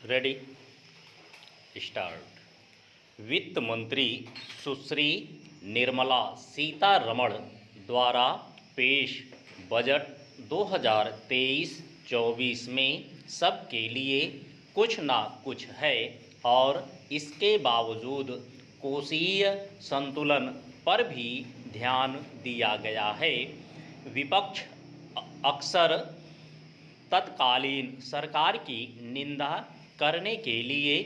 Ready start. वित्त मंत्री सुश्री निर्मला सीतारमण द्वारा पेश बजट 2023-24 में सबके लिए कुछ ना कुछ है और इसके बावजूद कोषीय संतुलन पर भी ध्यान दिया गया है। विपक्ष अक्सर तत्कालीन सरकार की निंदा करने के लिए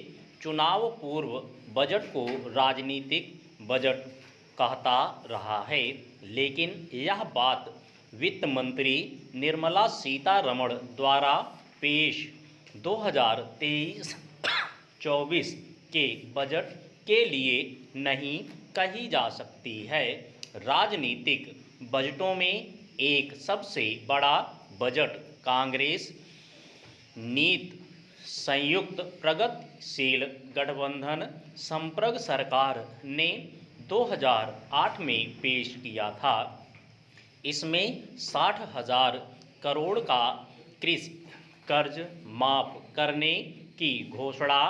चुनाव पूर्व बजट को राजनीतिक बजट कहता रहा है, लेकिन यह बात वित्त मंत्री निर्मला सीतारमण द्वारा पेश 2023-24 के बजट के लिए नहीं कही जा सकती है। राजनीतिक बजटों में एक सबसे बड़ा बजट कांग्रेस नीति संयुक्त प्रगतिशील गठबंधन संप्रग सरकार ने 2008 में पेश किया था। इसमें 60,000 करोड़ का कृषि कर्ज माफ करने की घोषणा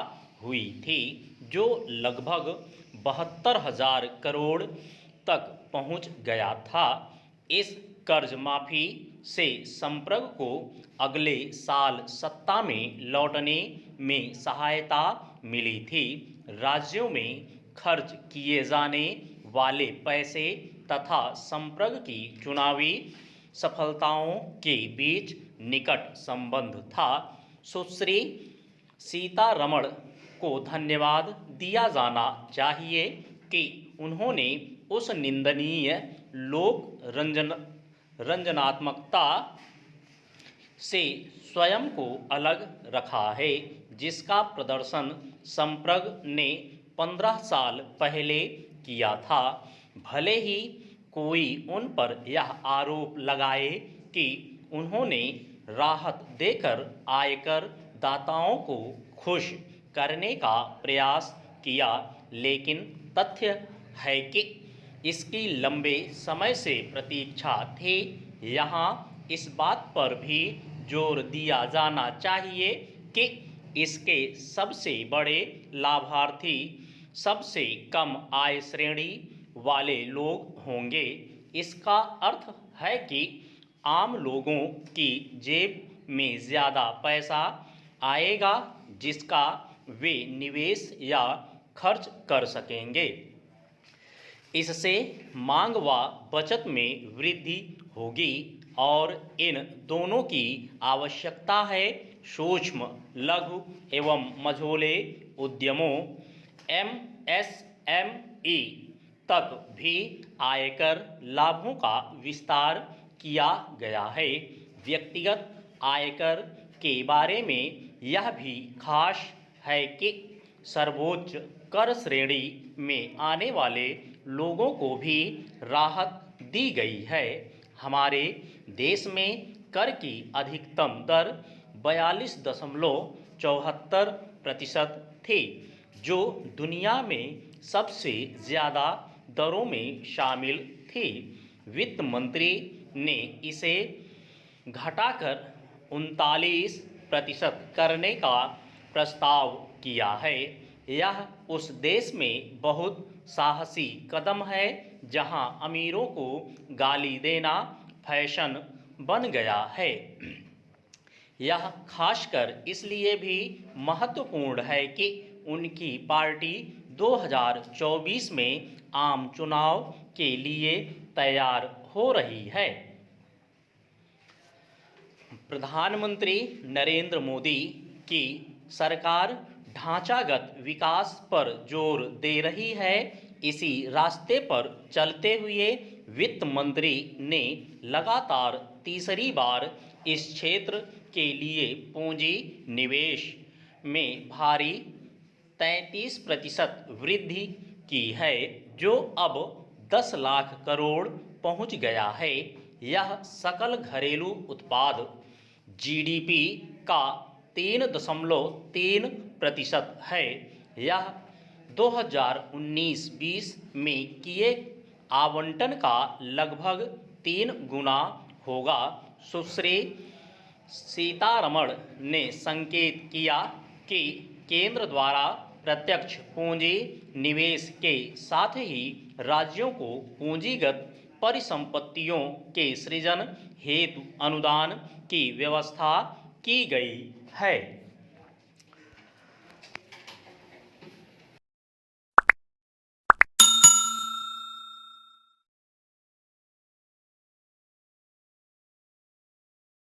हुई थी, जो लगभग 72,000 करोड़ तक पहुंच गया था। इस कर्ज माफी से संप्रग को अगले साल सत्ता में लौटने में सहायता मिली थी। राज्यों में खर्च किए जाने वाले पैसे तथा संप्रग की चुनावी सफलताओं के बीच निकट संबंध था। सुश्री सीतारमण को धन्यवाद दिया जाना चाहिए कि उन्होंने उस निंदनीय लोक रंजनात्मकता से स्वयं को अलग रखा है, जिसका प्रदर्शन संप्रग ने 15 साल पहले किया था। भले ही कोई उन पर यह आरोप लगाए कि उन्होंने राहत देकर आयकर दाताओं को खुश करने का प्रयास किया, लेकिन तथ्य है कि इसकी लंबे समय से प्रतीक्षा थी। यहाँ इस बात पर भी जोर दिया जाना चाहिए कि इसके सबसे बड़े लाभार्थी सबसे कम आय श्रेणी वाले लोग होंगे। इसका अर्थ है कि आम लोगों की जेब में ज़्यादा पैसा आएगा, जिसका वे निवेश या खर्च कर सकेंगे। इससे मांग व बचत में वृद्धि होगी और इन दोनों की आवश्यकता है। सूक्ष्म, लघु एवं मझोले उद्यमों MSME तक भी आयकर लाभों का विस्तार किया गया है। व्यक्तिगत आयकर के बारे में यह भी खास है कि सर्वोच्च कर श्रेणी में आने वाले लोगों को भी राहत दी गई है। हमारे देश में कर की अधिकतम दर 42.74% थी, जो दुनिया में सबसे ज़्यादा दरों में शामिल थी। वित्त मंत्री ने इसे घटाकर 39% करने का प्रस्ताव किया है। यह उस देश में बहुत साहसी कदम है जहां अमीरों को गाली देना फैशन बन गया है। यह खासकर इसलिए भी महत्वपूर्ण है कि उनकी पार्टी 2024 में आम चुनाव के लिए तैयार हो रही है। प्रधानमंत्री नरेंद्र मोदी की सरकार ढांचागत विकास पर जोर दे रही है। इसी रास्ते पर चलते हुए वित्त मंत्री ने लगातार तीसरी बार इस क्षेत्र के लिए पूंजी निवेश में भारी 33% वृद्धि की है, जो अब 10 लाख करोड़ पहुंच गया है। यह सकल घरेलू उत्पाद GDP का 3.3% है। यह 2019-20 में किए आवंटन का लगभग 3 गुना होगा। सुश्री सीतारमण ने संकेत किया कि केंद्र द्वारा प्रत्यक्ष पूंजी निवेश के साथ ही राज्यों को पूंजीगत परिसंपत्तियों के सृजन हेतु अनुदान की व्यवस्था की गई है।